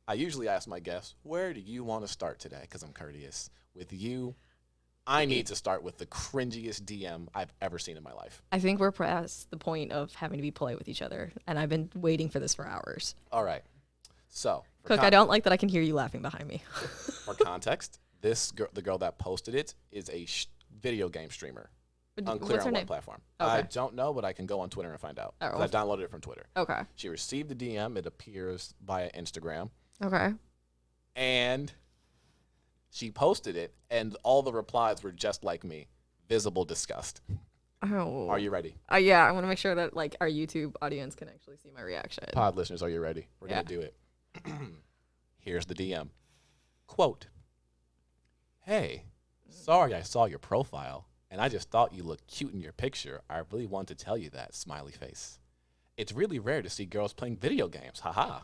I usually ask my guests, where do you want to start today? Because I'm courteous. With you, I need to start with the cringiest DM I've ever seen in my life. I think we're past the point of having to be polite with each other, and I've been waiting for this for hours. All right. So, Cook, I don't like that I can hear you laughing behind me. for context, the girl that posted it is a video game streamer. Unclear on what platform. Okay. I don't know, but I can go on Twitter and find out. Oh. I downloaded it from Twitter. Okay. She received the DM. It appears via Instagram. Okay. And she posted it, and all the replies were just like me. Visible disgust. Oh. Are you ready? Yeah, I want to make sure that like our YouTube audience can actually see my reaction. Pod listeners, are you ready? We're going to do it. Here's the DM. Quote, hey, sorry I saw your profile, and I just thought you looked cute in your picture. I really wanted to tell you that, smiley face. It's really rare to see girls playing video games, haha.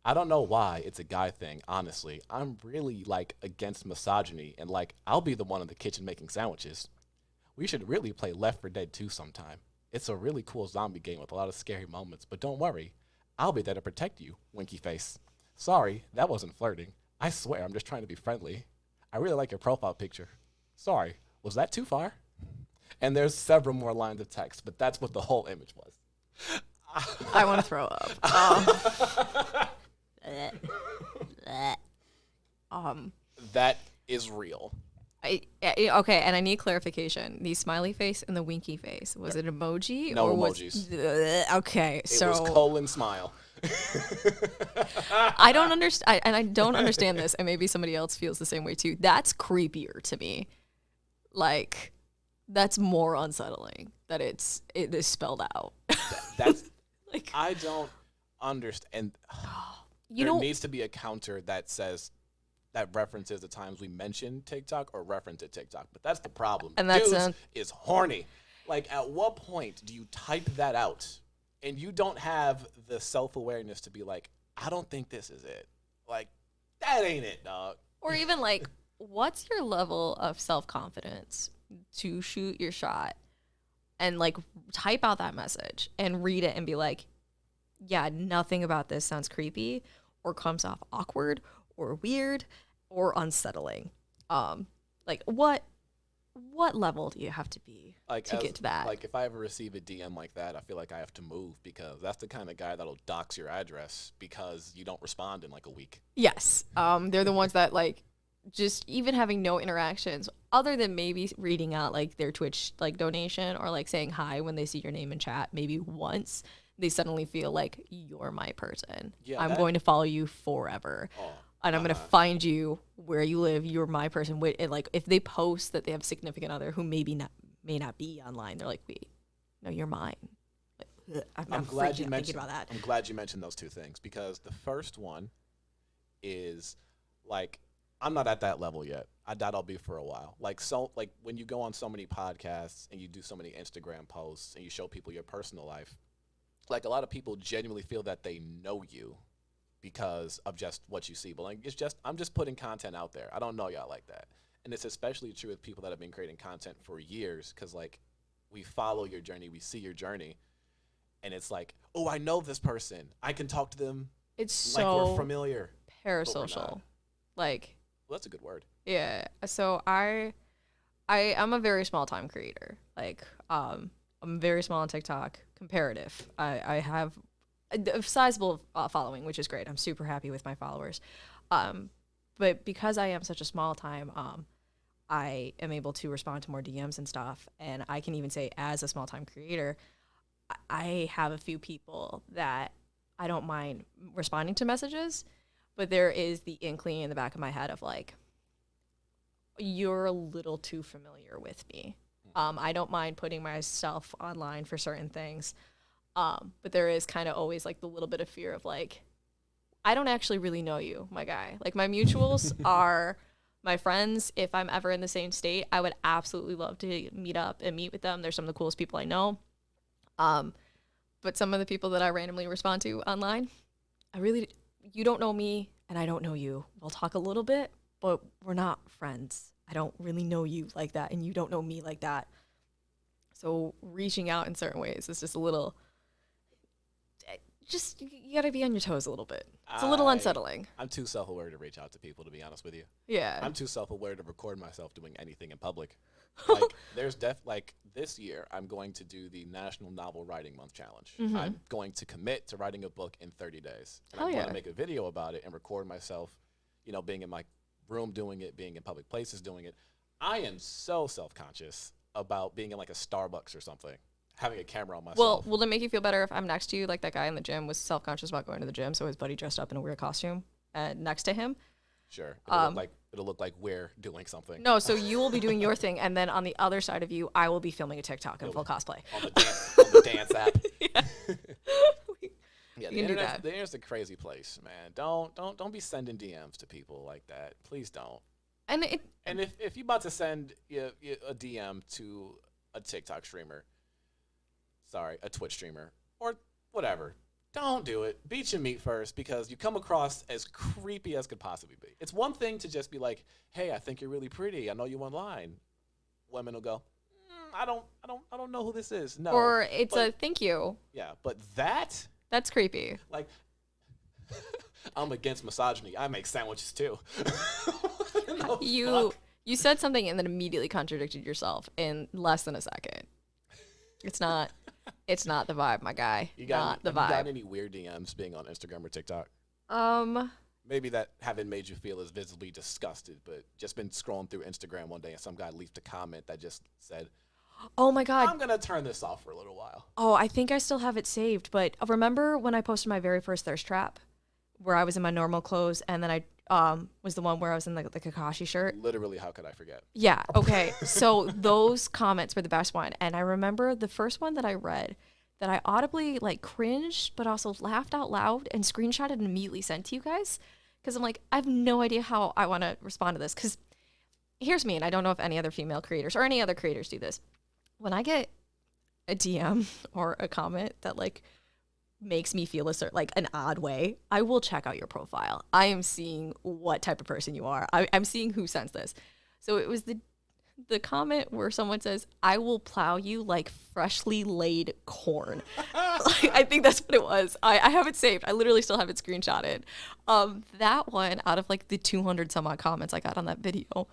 I don't know why it's a guy thing, honestly. I'm really, against misogyny, and, I'll be the one in the kitchen making sandwiches. We should really play Left 4 Dead 2 sometime. It's a really cool zombie game with a lot of scary moments, but don't worry. I'll be there to protect you, winky face. Sorry, that wasn't flirting. I swear I'm just trying to be friendly. I really like your profile picture. Sorry, was that too far? And there's several more lines of text, but that's what the whole image was. I want to throw up. That is real. Okay, and I need clarification. The smiley face and the winky face, was it emoji? No or emojis. Okay, so it was colon smile. I don't understand, and I don't understand this, and maybe somebody else feels the same way too. That's creepier to me. Like, that's more unsettling that it is spelled out. That's like, I don't understand. There needs to be a counter that says that references the times we mention TikTok or reference at TikTok, but that's the problem. And that's Dudes is horny. Like, at what point do you type that out and you don't have the self-awareness to be like, I don't think this is it. Like, that ain't it, dog. Or even like, what's your level of self-confidence to shoot your shot and like type out that message and read it and be like, yeah, nothing about this sounds creepy or comes off awkward or weird or unsettling. Like what level do you have to be to get to that? Like, if I ever receive a DM like that, I feel like I have to move, because that's the kind of guy that'll dox your address because you don't respond in like a week. Yes. They're the ones that like just even having no interactions other than maybe reading out like their Twitch like donation or like saying hi when they see your name in chat maybe once, they suddenly feel like you're my person. Yeah, I'm going to follow you forever. And I'm going to find you where you live. You're my person. And like, if they post that they have a significant other who may not be online, they're like, wait, no, you're mine. Like, I'm glad you mentioned about that. I'm glad you mentioned those two things, because the first one is like, I'm not at that level yet. I doubt I'll be for a while. Like when you go on so many podcasts and you do so many Instagram posts and you show people your personal life, like, a lot of people genuinely feel that they know you because of just what you see. But like, I'm just putting content out there. I don't know y'all like that. And it's especially true with people that have been creating content for years, because like, we follow your journey, we see your journey, and it's like, oh, I know this person. I can talk to them. It's like so we're familiar. Parasocial. Like, well, that's a good word. Yeah. So I'm a very small time creator. Like, I'm very small on TikTok. Comparative. I have a sizable following, which is great. I'm super happy with my followers. But because I am such a small time, I am able to respond to more DMs and stuff. And I can even say, as a small time creator, I have a few people that I don't mind responding to messages, but there is the inkling in the back of my head of like, you're a little too familiar with me. I don't mind putting myself online for certain things. But there is kind of always like the little bit of fear of like, I don't actually really know you, my guy. Like, my mutuals are my friends. If I'm ever in the same state, I would absolutely love to meet up and meet with them. They're some of the coolest people I know. But some of the people that I randomly respond to online, you don't know me and I don't know you. We'll talk a little bit, but we're not friends. I don't really know you like that, and you don't know me like that. So reaching out in certain ways is just a little, you gotta be on your toes a little bit. It's a little unsettling. I'm too self-aware to reach out to people, to be honest with you. Yeah. I'm too self-aware to record myself doing anything in public. Like, there's like this year, I'm going to do the National Novel Writing Month Challenge. I'm going to commit to writing a book in 30 days. And I want to make a video about it and record myself, you know, being in my room doing it, being in public places doing it. I am so self-conscious about being in like a Starbucks or something, having a camera on myself. Well, will it make you feel better if I'm next to you, like that guy in the gym was self-conscious about going to the gym, so his buddy dressed up in a weird costume next to him? Sure. It'll look like we're doing something. No, so you will be doing your thing, and then on the other side of you, I will be filming a TikTok in full cosplay. On the dance app. Yeah, the internet's a crazy place, man. Don't be sending DMs to people like that. Please don't. And if you're about to send a DM to a TikTok streamer, a Twitch streamer, or whatever, don't do it. Beat your meat first, because you come across as creepy as could possibly be. It's one thing to just be like, "Hey, I think you're really pretty. I know you online." Women will go, I don't know who this is. No. Or it's a thank you. Yeah, but that's creepy. Like, I'm against misogyny. I make sandwiches too. You said something and then immediately contradicted yourself in less than a second. It's not the vibe, my guy. You got any weird DMs being on Instagram or TikTok? Maybe that haven't made you feel as visibly disgusted, but just been scrolling through Instagram one day and some guy left a comment that just said, "Oh my God, I'm going to turn this off for a little while." Oh, I think I still have it saved, but remember when I posted my very first thirst trap where I was in my normal clothes and then I was the one where I was in the Kakashi shirt? Literally, how could I forget? Yeah, okay. So those comments were the best one. And I remember the first one that I read that I audibly like cringed, but also laughed out loud and screenshotted and immediately sent to you guys. Because I'm like, I have no idea how I want to respond to this. Because here's me, and I don't know if any other female creators or any other creators do this. When I get a DM or a comment that like makes me feel like an odd way, I will check out your profile. I am seeing what type of person you are. I'm seeing who sends this. So it was the comment where someone says, "I will plow you like freshly laid corn." I think that's what it was. I have it saved. I literally still have it screenshotted. That one, out of like the 200 some odd comments I got on that video,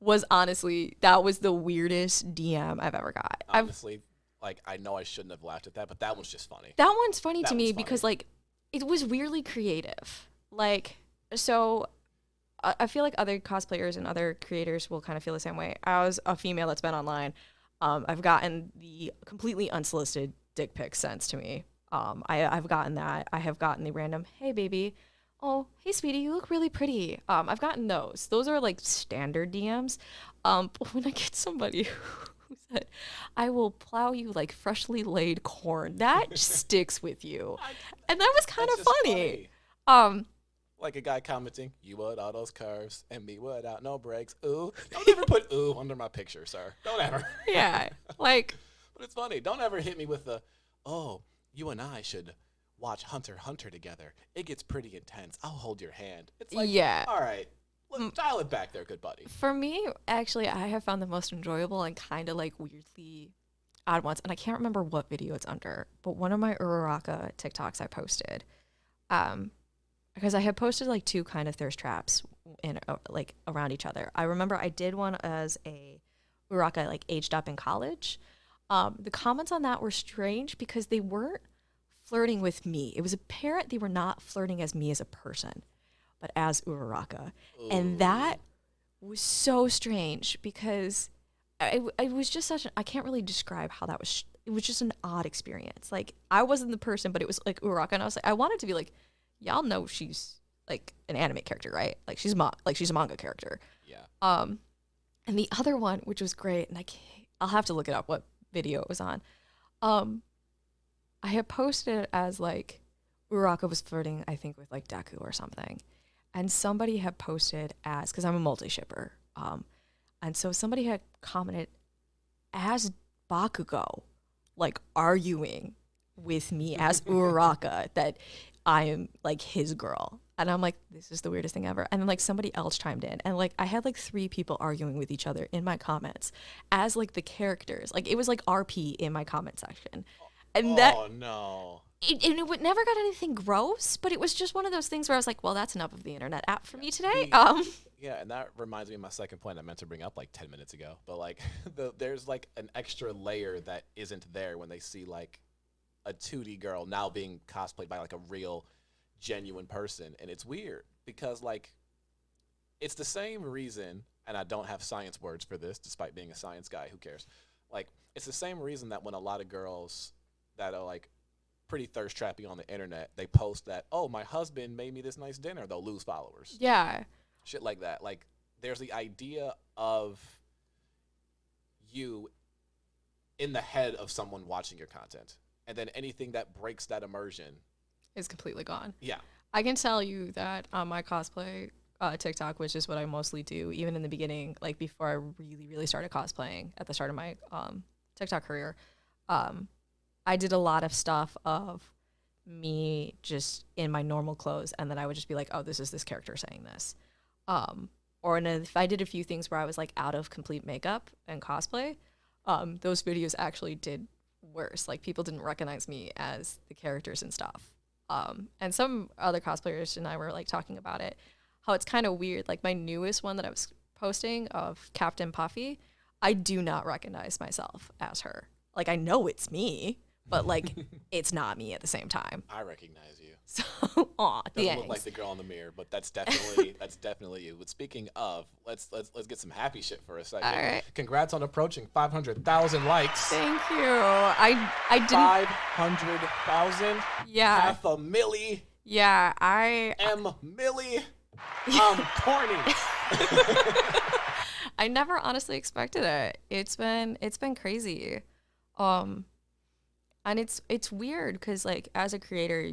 was honestly, that was the weirdest DM I've ever got. Honestly, like, I know I shouldn't have laughed at that, but that was just funny. That one's funny to me because, like, it was weirdly creative. Like, so I feel like other cosplayers and other creators will kind of feel the same way. As a female that's been online, I've gotten the completely unsolicited dick pics sent to me. I've gotten that. I have gotten the random, "Hey, baby. Oh, hey, sweetie, you look really pretty." I've gotten those. Those are like standard DMs. But when I get somebody who said, "I will plow you like freshly laid corn," that sticks with you. And that was kind of funny. Like a guy commenting, "You would all those curves and me would out no breaks. Ooh." Don't ever put "ooh" under my picture, sir. Don't ever. Yeah. Like, but it's funny. Don't ever hit me with the, "Oh, you and I should watch Hunter x Hunter together. It gets pretty intense. I'll hold your hand." It's like, yeah. All right, dial it back there, good buddy. For me, actually, I have found the most enjoyable and kind of like weirdly odd ones, and I can't remember what video it's under, but one of my Uraraka TikToks I posted, because I had posted like two kind of thirst traps in like around each other. I remember I did one as a Uraraka like aged up in college. The comments on that were strange because they weren't flirting with me. It was apparent they were not flirting as me as a person, but as Uraraka. Ooh. And that was so strange because it was just I can't really describe how that was. It was just an odd experience. Like, I wasn't the person, but it was like Uraraka, and I was like, I wanted to be like, y'all know she's like an anime character, right? Like she's a manga character. Yeah. And the other one, which was great, and I'll have to look it up what video it was on. I had posted it as like Uraraka was flirting, I think, with like Deku or something, and somebody had posted as, because I'm a multi-shipper, and so somebody had commented as Bakugo, like arguing with me as Uraraka that I am like his girl. And I'm like, this is the weirdest thing ever. And then like somebody else chimed in, and like I had like 3 people arguing with each other in my comments as like the characters. Like, it was like RP in my comment section. And that, oh no. it never got anything gross, but it was just one of those things where I was like, well, that's enough of the internet app for me today. Yeah, and that reminds me of my second point I meant to bring up like 10 minutes ago. But like, there's like an extra layer that isn't there when they see like a 2D girl now being cosplayed by like a real, genuine person, and it's weird because like, it's the same reason, and I don't have science words for this, despite being a science guy. Who cares? Like, it's the same reason that when a lot of girls that are like pretty thirst trappy on the internet, they post that, oh, my husband made me this nice dinner, they'll lose followers. Yeah. Shit like that. Like, there's the idea of you in the head of someone watching your content. And then anything that breaks that immersion is completely gone. Yeah. I can tell you that on my cosplay TikTok, which is what I mostly do, even in the beginning, like before I really, really started cosplaying at the start of my TikTok career, I did a lot of stuff of me just in my normal clothes, and then I would just be like, oh, this is this character saying this. If I did a few things where I was like out of complete makeup and cosplay, those videos actually did worse. Like, people didn't recognize me as the characters and stuff. And some other cosplayers and I were like talking about it, how it's kind of weird. Like, my newest one that I was posting of Captain Puffy, I do not recognize myself as her. Like, I know it's me, but like, it's not me at the same time. I recognize you. So, aw, Doesn't look like the girl in the mirror, but that's definitely you. But speaking of, let's get some happy shit for a second. All right. Congrats on approaching 500,000 likes. Thank you. I didn't. 500,000. Yeah. Half a milli. Yeah. Milli. I'm corny. I never honestly expected it. It's been crazy. And it's weird because like as a creator,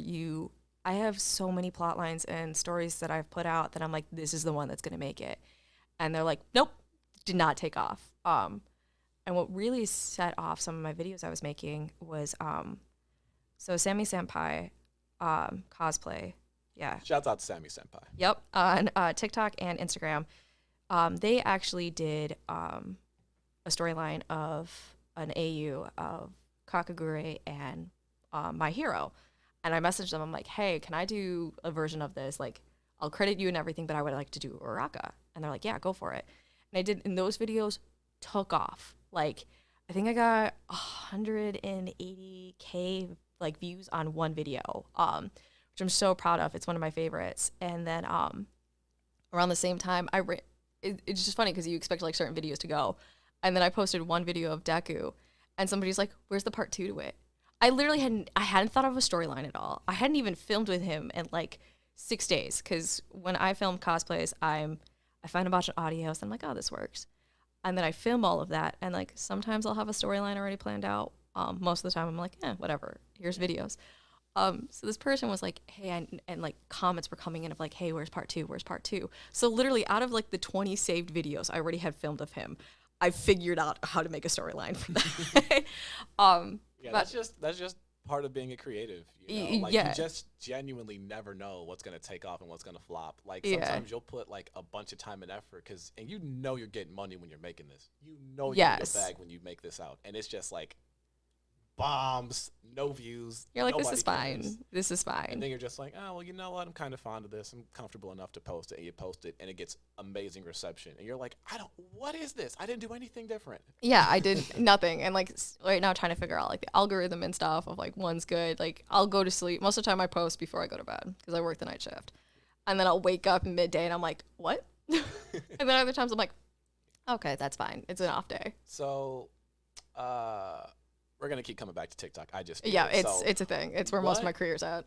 I have so many plot lines and stories that I've put out that I'm like, this is the one that's gonna make it. And they're like, nope, did not take off. And what really set off some of my videos I was making was so Sammy Senpai cosplay. Yeah. Shouts out to Sammy Senpai. Yep. On TikTok and Instagram. They actually did a storyline of an AU of Kakagure and My Hero. And I messaged them. I'm like, hey, can I do a version of this? Like, I'll credit you and everything, but I would like to do Uraka. And they're like, yeah, go for it. And I did, and those videos took off. Like, I think I got 180K like views on one video, which I'm so proud of. It's one of my favorites. And then around the same time, it's just funny because you expect like certain videos to go. And then I posted one video of Deku, and somebody's like, where's the part 2 to it? I literally hadn't thought of a storyline at all. I hadn't even filmed with him in like 6 days, because when I film cosplays, I find a bunch of audio, so I'm like, oh, this works. And then I film all of that, and like sometimes I'll have a storyline already planned out. Most of the time I'm like, whatever, here's videos. So this person was like, hey, and like comments were coming in of like, hey, where's part 2? Where's part 2? So literally out of like the 20 saved videos I already had filmed of him, I figured out how to make a storyline for that. Yeah, that's just part of being a creative. You know? Like, you just genuinely never know what's gonna take off and what's gonna flop. Like, sometimes you'll put like a bunch of time and effort, and you know you're getting money when you're making this. You know you're getting your bag when you make this out, and it's just like bombs, no views. You're like, this is fine. This is fine. And then you're just like, oh, well, you know what? I'm kind of fond of this. I'm comfortable enough to post it. And you post it, and it gets amazing reception. And you're like, what is this? I didn't do anything different. Yeah, I did nothing. And like right now, trying to figure out like the algorithm and stuff of like one's good. Like, I'll go to sleep. Most of the time I post before I go to bed because I work the night shift. And then I'll wake up in midday and I'm like, what? And then other times I'm like, okay, that's fine. It's an off day. So, we're gonna keep coming back to TikTok. It's a thing. It's where most of my career's at.